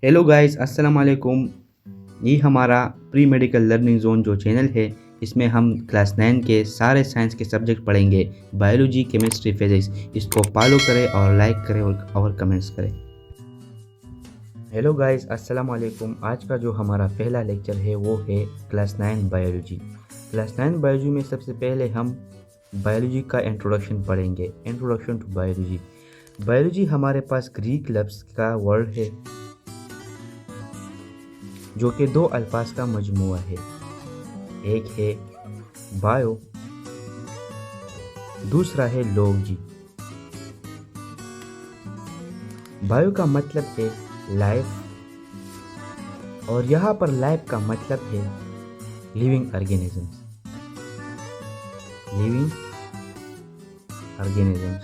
Hello guys, अस्सलाम वालेकुम। ये हमारा प्री मेडिकल लर्निंग जोन जो चैनल है, इसमें हम क्लास 9 के सारे साइंस के सब्जेक्ट पढ़ेंगे। Biology, chemistry, physics. इसको फॉलो करें और लाइक करें और कमेंट्स करें। हेलो गाइस, अस्सलाम वालेकुम। आज का जो हमारा पहला लेक्चर है वो है क्लास 9 बायोलॉजी। क्लास 9 बायोलॉजी में सबसे पहले हम बायोलॉजी का इंट्रोडक्शन पढ़ेंगे। Introduction to biology. बायोलॉजी हमारे पास ग्रीक लफ्ज़ का वर्ड है जो कि दो अल्फाज का मजमुआ है। एक है बायो, दूसरा है लॉजी। बायो का मतलब है लाइफ और यहाँ पर लाइफ का मतलब है living organisms. Living organisms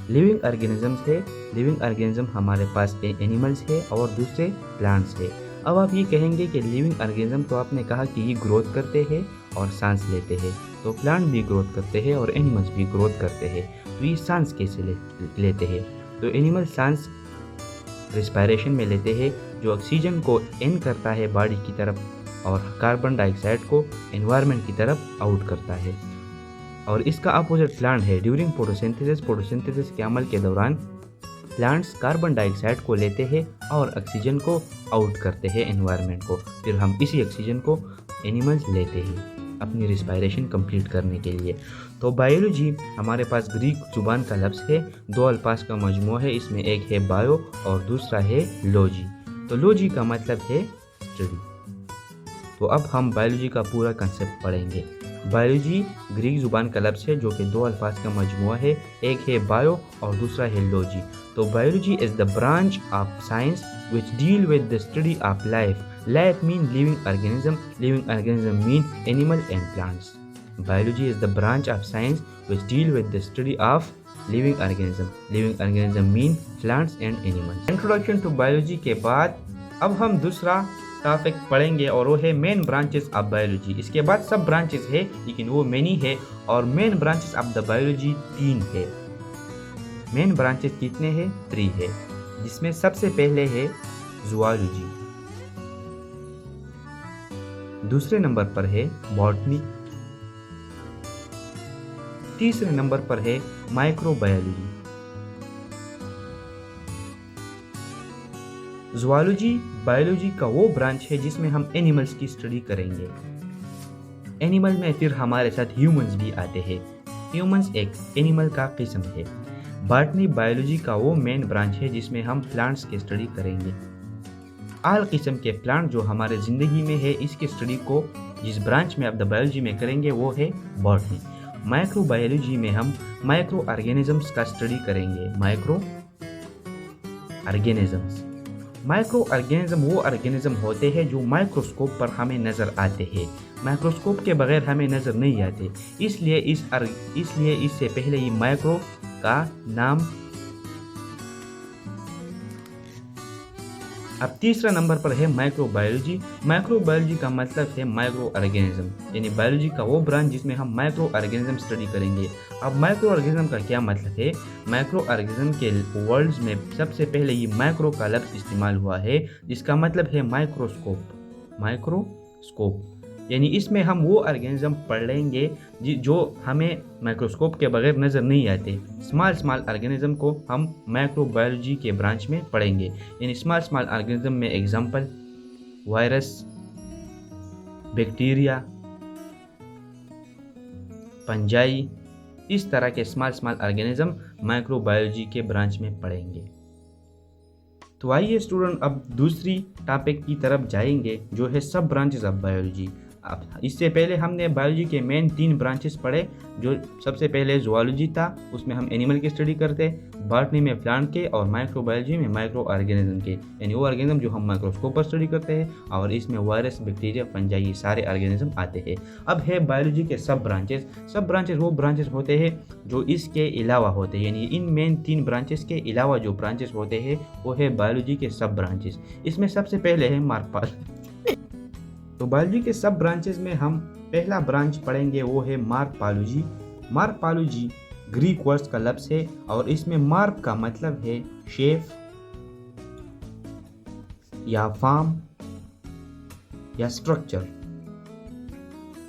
living organisms है। लिविंग ऑर्गेनिज्म हमारे पास एनिमल्स है और दूसरे प्लांट्स है। अब आप ये कहेंगे कि लिविंग ऑर्गेनिज्म, तो आपने कहा कि ये ग्रोथ करते हैं और सांस लेते हैं, तो प्लांट भी ग्रोथ करते हैं और एनिमल्स भी ग्रोथ करते हैं, तो ये सांस कैसे लेते हैं? तो एनिमल सांस रिस्पायरेशन में लेते हैं, जो ऑक्सीजन को इन करता है बॉडी की तरफ और कार्बन डाइऑक्साइड को एनवायरनमेंट की तरफ आउट करता है। और इसका अपोजिट प्लांट है। ड्यूरिंग फोटोसिंथेसिस के अमल के दौरान प्लांट्स कार्बन डाइऑक्साइड को लेते हैं और ऑक्सीजन को आउट करते हैं एनवायरनमेंट को। फिर हम इसी ऑक्सीजन को एनिमल्स लेते हैं अपनी रिस्पायरेशन कंप्लीट करने के लिए। तो बायोलॉजी हमारे पास ग्रीक जुबान का लफ्ज़ है, दो अल्फाज का मजमूआ है। इसमें एक है बायो और दूसरा है लॉजी। तो लॉजी का मतलब है स्टडी। तो अब हम बायोलॉजी का पूरा कंसेप्ट पढ़ेंगे। बायोलॉजी ग्रीक जुबान का लफ्ज़ है जो कि दो अल्फाज का मजमुआ है। एक है बायो और दूसरा है लॉजी। तो biology is the branch of science which deal with the study of life. Life mean living organism. Living organism mean animal and plants. Biology is the branch of science which deal with the study of living organism. Living organism mean plants and animals. Introduction to biology के बाद अब हम दूसरा topic पढ़ेंगे और वो है main branches of biology. इसके बाद सब ब्रांचेस है लेकिन वो मेनी है, और main branches of the biology 3 है। मेन ब्रांचेस कितने हैं? 3 है, जिसमें सबसे पहले है ज़ूलॉजी, दूसरे नंबर पर है बॉटनी, तीसरे नंबर पर है माइक्रोबायोलॉजी। ज़ूलॉजी बायोलॉजी का वो ब्रांच है जिसमें हम एनिमल्स की स्टडी करेंगे। एनिमल में फिर हमारे साथ ह्यूमंस भी आते हैं। ह्यूमंस एक एनिमल का किस्म है। बॉटनी बायोलॉजी का वो मेन ब्रांच है जिसमें हम प्लांट्स की स्टडी करेंगे। आल किस्म के प्लांट जो हमारे ज़िंदगी में है, इसकी स्टडी को जिस ब्रांच में अब द बायोलॉजी में करेंगे वो है बॉटनी। माइक्रोबायोलॉजी में हम माइक्रो ऑर्गेनिजम्स का स्टडी करेंगे। माइक्रो ऑर्गेनिजम्स वो ऑर्गेनिज्म होते हैं जो माइक्रोस्कोप पर हमें नज़र आते हैं। माइक्रोस्कोप के बगैर हमें नज़र नहीं आते, इसलिए इससे पहले ही माइक्रो का नाम। अब तीसरा नंबर पर है माइक्रोबायोलॉजी। माइक्रोबायोलॉजी का मतलब है माइक्रो ऑर्गेनिज्म, यानी बायोलॉजी का वो ब्रांच जिसमें हम माइक्रो ऑर्गेनिज्म स्टडी करेंगे। अब माइक्रो ऑर्गेनिज्म का क्या मतलब है? माइक्रो ऑर्गेनिज्म के वर्ड्स में सबसे पहले ये माइक्रो का लफ्ज़ इस्तेमाल हुआ है, जिसका मतलब है माइक्रोस्कोप, यानी इसमें हम वो ऑर्गेनिज्म पढ़ लेंगे जो हमें माइक्रोस्कोप के बगैर नज़र नहीं आते। स्मॉल ऑर्गेनिज्म को हम माइक्रोबायोलॉजी के ब्रांच में पढ़ेंगे। यानी स्मॉल ऑर्गेनिज्म में एग्जांपल वायरस, बैक्टीरिया, फंजाई, इस तरह के स्मॉल ऑर्गेनिज्म माइक्रोबायोलॉजी के ब्रांच में पढ़ेंगे। तो आइए स्टूडेंट, अब दूसरी टॉपिक की तरफ जाएंगे जो है सब ब्रांचेस ऑफ बायोलॉजी। अब इससे पहले हमने बायोलॉजी के मेन 3 ब्रांचेस पढ़े। जो सबसे पहले ज़ूलॉजी था, उसमें हम एनिमल की स्टडी करते, बॉटनी में प्लांट के, और माइक्रोबायोलॉजी में माइक्रो ऑर्गेनिज्म के, यानी वो ऑर्गेनिज्म जो हम माइक्रोस्कोप पर स्टडी करते हैं, और इसमें वायरस, बैक्टीरिया, फंजाई, ये सारे ऑर्गेनिज्म आते हैं। अब है बायोलॉजी के सब ब्रांचेस वो ब्रांचेस होते हैं जो इसके अलावा होते हैं, यानी इन मेन 3 ब्रांचेस के अलावा जो ब्रांचेस होते हैं वो है बायोलॉजी के सब ब्रांचेस। इसमें सबसे पहले है मार्पाल। तो बायोलॉजी के सब ब्रांचेस में हम पहला ब्रांच पढ़ेंगे वो है मार्पालोजी। मार्पालोजी ग्रीक वर्ड्स का लफ्ज़ है और इसमें मार्प का मतलब है शेफ, या फॉर्म या स्ट्रक्चर।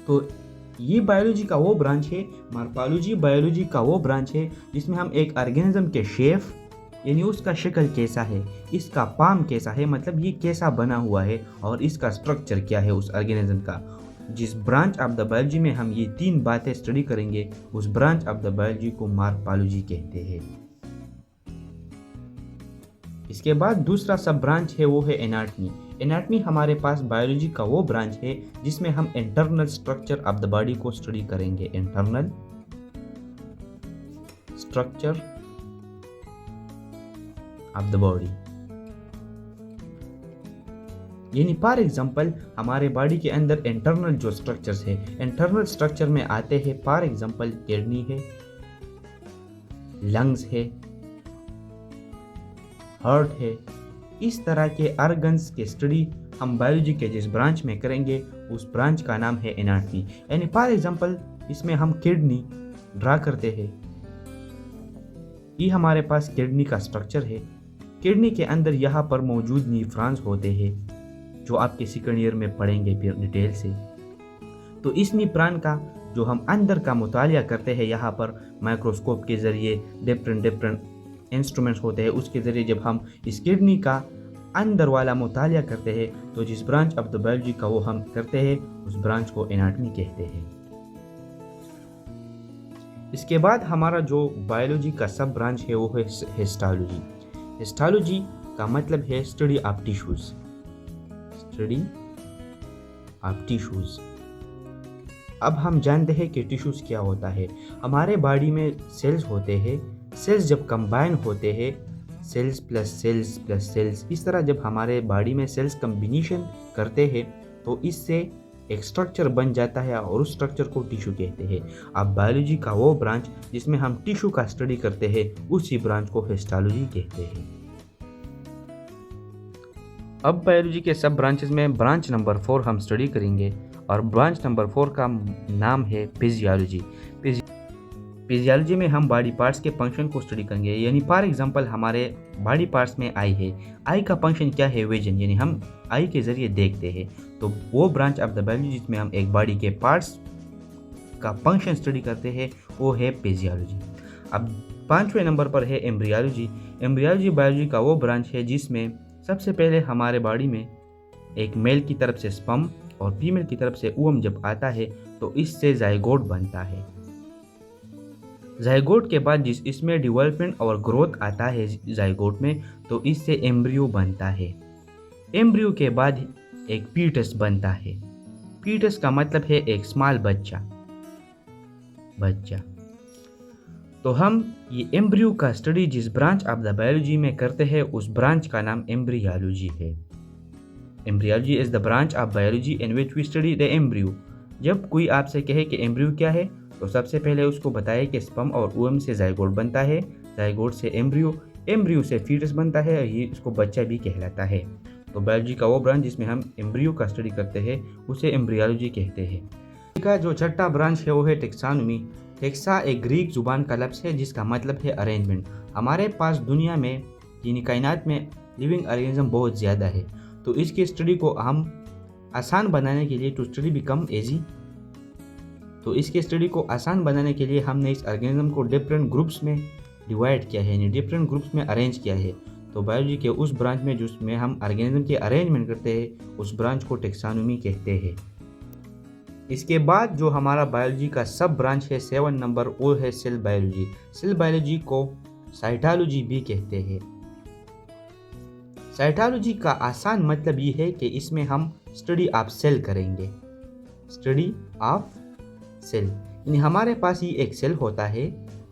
तो ये बायोलॉजी का वो ब्रांच है, मॉर्फोलॉजी बायोलॉजी का वो ब्रांच है जिसमें हम एक ऑर्गेनिज्म के शेप यानी उसका शक्ल कैसा है, इसका फॉर्म कैसा है, मतलब ये कैसा बना हुआ है, और इसका स्ट्रक्चर क्या है उस ऑर्गेनिज्म का। जिस ब्रांच ऑफ द बायोलॉजी में हम ये तीन बातें स्टडी करेंगे उस ब्रांच ऑफ द बायोलॉजी को मॉर्फोलॉजी कहते हैं। इसके बाद दूसरा सब ब्रांच है वो है एनाटमी। एनाटमी हमारे पास बायोलॉजी का वो ब्रांच है जिसमें हम internal structure of the body को स्टडी करेंगे। Internal structure of the body, यानी फॉर एग्जांपल हमारे बॉडी के अंदर इंटरनल जो स्ट्रक्चर्स है, इंटरनल स्ट्रक्चर में आते हैं फॉर एग्जांपल किडनी है, लंग्स है, हार्ट है। इस तरह के ऑर्गन्स के स्टडी हम बायोलॉजी के जिस ब्रांच में करेंगे उस ब्रांच का नाम है एनाटमी। यानी फॉर एग्जांपल इसमें हम किडनी ड्रा करते हैं, ये हमारे पास किडनी का स्ट्रक्चर है। किडनी के अंदर यहाँ पर मौजूद न्यूरॉन्स होते हैं जो आपके सेकंड ईयर में पढ़ेंगे फिर डिटेल से। तो इस न्यूरॉन का जो हम अंदर का मुतालिया करते हैं यहाँ पर माइक्रोस्कोप के ज़रिए, डिफरेंट इंस्ट्रूमेंट्स होते हैं, उसके ज़रिए जब हम इस किडनी का अंदर वाला मुतालिया करते हैं तो जिस ब्रांच ऑफ द बायोलॉजी का वो हम करते हैं उस ब्रांच को एनाटमी कहते हैं। इसके बाद हमारा जो बायोलॉजी का सब ब्रांच है वो है हिस्टोलॉजी। हिस्टोलॉजी का मतलब है study of tissues, study of tissues. अब हम जानते हैं कि टिश्यूज क्या होता है। हमारे बॉडी में सेल्स होते हैं, सेल्स जब कंबाइन होते हैं, cells plus cells plus cells, इस तरह जब हमारे बॉडी में सेल्स कम्बिनेशन करते हैं तो इससे एक स्ट्रक्चर बन जाता है और उस स्ट्रक्चर को टिश्यू कहते हैं। अब बायोलॉजी का वो ब्रांच जिसमें हम टिश्यू का स्टडी करते हैं उसी ब्रांच को हिस्टोलॉजी कहते हैं। अब बायोलॉजी के सब ब्रांचेस में ब्रांच नंबर 4 हम स्टडी करेंगे और ब्रांच नंबर 4 का नाम है फिजियोलॉजी। फिजियोलॉजी में हम बॉडी पार्ट्स के फंक्शन को स्टडी करेंगे। यानी फॉर एग्जांपल हमारे बॉडी पार्ट्स में आई है, आई का फंक्शन क्या है, विजन, यानी हम आई के ज़रिए देखते हैं। तो वो ब्रांच ऑफ द बायोलॉजी जिसमें हम एक बॉडी के पार्ट्स का फंक्शन स्टडी करते हैं वो है फिजियोलॉजी। अब 5वें नंबर पर है एम्ब्रियोलॉजी। एम्ब्रियोलॉजी बायोलॉजी का वो ब्रांच है जिसमें सबसे पहले हमारे बॉडी में एक मेल की तरफ से स्पर्म और फीमेल की तरफ से ओवम जब आता है तो इससे जाइगोट बनता है। जाइगोट के बाद जिस इसमें डेवलपमेंट और ग्रोथ आता है जाइगोट में तो इससे एम्ब्रियो बनता है। एम्ब्रियो के बाद एक फीटस बनता है। फीटस का मतलब है एक स्मॉल बच्चा। तो हम ये एम्ब्रियो का स्टडी जिस ब्रांच ऑफ द बायोलॉजी में करते हैं उस ब्रांच का नाम एम्ब्रियोलॉजी है। Embryology is the branch of biology in which we study the embryo. जब कोई आपसे कहे कि एम्ब्रियो क्या है तो सबसे पहले उसको बताए कि स्पर्म और ओवम से जाइगोट बनता है, जाइगोट से एम्ब्रियो, एम्ब्रियो से फीटस बनता है, ये इसको बच्चा भी कहलाता है। तो बायोलॉजी का वो ब्रांच जिसमें हम एम्ब्रियो का स्टडी करते हैं उसे एम्ब्रियोलॉजी कहते हैं। इसका जो छठा ब्रांच है वो है टेक्सोनॉमी। टेक्सा एक ग्रीक जुबान का लफ्ज़ है जिसका मतलब है अरेंजमेंट। हमारे पास दुनिया में यानी कायनात में लिविंग ऑर्गेनिज्म बहुत ज़्यादा है, तो इसकी स्टडी को हम आसान बनाने के लिए टू स्टडी बिकम ईजी, तो इसके स्टडी को आसान बनाने के लिए हमने इस ऑर्गेनिज्म को डिफरेंट ग्रुप्स में डिवाइड किया है, यानी डिफरेंट ग्रुप्स में अरेंज किया है। तो बायोलॉजी के उस ब्रांच में जिसमें हम ऑर्गेनिज्म के अरेंजमेंट करते हैं उस ब्रांच को टेक्सोनॉमी कहते हैं। इसके बाद जो हमारा बायोलॉजी का सब ब्रांच है 7 नंबर वो है सेल बायोलॉजी। सेल बायोलॉजी को साइटोलॉजी भी कहते हैं। साइटोलॉजी का आसान मतलब ये है कि इसमें हम स्टडी ऑफ सेल करेंगे, स्टडी ऑफ सेल। यानी हमारे पास ये एक सेल होता है,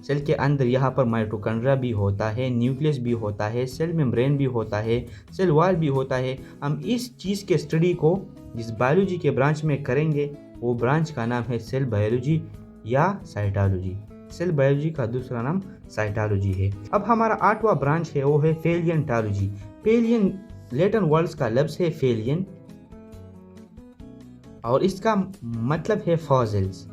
सेल के अंदर यहाँ पर माइटोकॉन्ड्रिया भी होता है, न्यूक्लियस भी होता है, सेल मेम्ब्रेन भी होता है, सेल वॉल भी होता है। हम इस चीज़ के स्टडी को जिस बायोलॉजी के ब्रांच में करेंगे वो ब्रांच का नाम है सेल बायोलॉजी या साइटोलॉजी। सेल बायोलॉजी का दूसरा नाम साइटोलॉजी है। अब हमारा 8वां ब्रांच है वो है पेलियंटोलॉजी। पेलियन लैटिन वर्ड्स का लफ्ज़ है फेलियन और इसका मतलब है फॉसिल्स।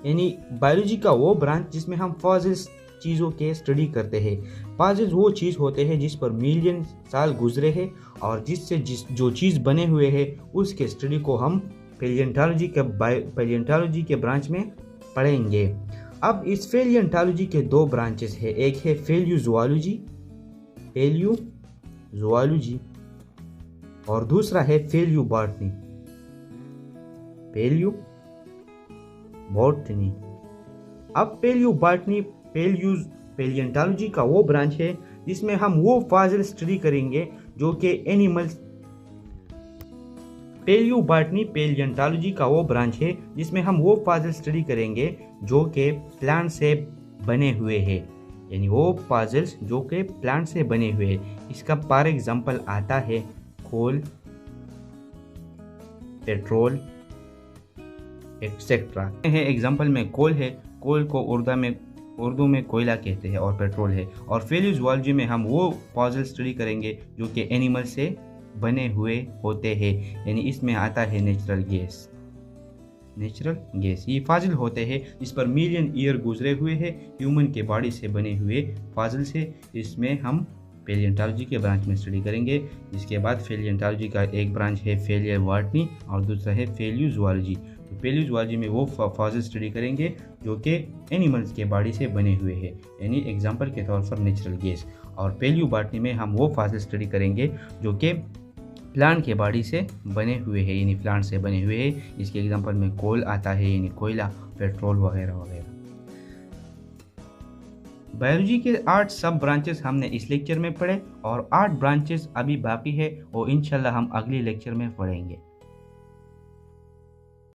यानी बायोलॉजी का वो ब्रांच जिसमें हम फॉसिल्स चीज़ों के स्टडी करते हैं। पजल्स वो चीज़ होते हैं जिस पर मिलियन साल गुजरे हैं और जो चीज़ बने हुए हैं उसके स्टडी को हम पैलियोंटोलॉजी के ब्रांच में पढ़ेंगे। अब इस पैलियोंटोलॉजी के दो ब्रांचेस है, एक है पैलियोज़ोलॉजी और दूसरा है पैलियोबॉटनी। अब पैलियोंटोलॉजी का वो ब्रांच है जिसमें हम वो फॉसिल स्टडी करेंगे जो कि एनिमल्स पैलियोंटोलॉजी का वो ब्रांच है जिसमें हम वो फॉसिल स्टडी करेंगे जो कि प्लांट से बने हुए हैं, यानी वो फॉसिल्स जो कि प्लांट से बने हुए हैं। इसका फॉर एग्जांपल आता है कोल, पेट्रोल एक्सेट्रा। है एग्जांपल में कोल है, कोल को उर्दू में कोयला कहते हैं और पेट्रोल है। और पैलियोज़ोलॉजी में हम वो फॉसिल स्टडी करेंगे जो कि एनिमल से बने हुए होते हैं, यानी इसमें आता है नेचुरल गैस। ये फॉसिल होते हैं जिस पर मिलियन ईयर गुजरे हुए हैं ह्यूमन के बॉडी से बने हुए फॉसिल से। इसमें हम पैलियोंटोलॉजी के ब्रांच में स्टडी करेंगे। इसके बाद पैलियोंटोलॉजी का एक ब्रांच है पैलियोबॉटनी और दूसरा है पैलियोज़ोलॉजी। तो पैलियोज़ोलॉजी में वो फॉसिल स्टडी करेंगे जो कि एनिमल्स के बॉडी से बने हुए हैं, यानी एग्जांपल के तौर पर नेचुरल गैस। और पैलियोबॉटनी में हम वो फॉसिल स्टडी करेंगे जो कि प्लांट के बॉडी से बने हुए हैं, यानी प्लांट से बने हुए हैं। इसके एग्जांपल में कोल आता है, यानी कोयला, पेट्रोल वगैरह वगैरह। बायोलॉजी के 8 सब ब्रांचेस हमने इस लेक्चर में पढ़े और 8 ब्रांचेस अभी बाकी है और इंशाल्लाह हम अगले लेक्चर में पढ़ेंगे।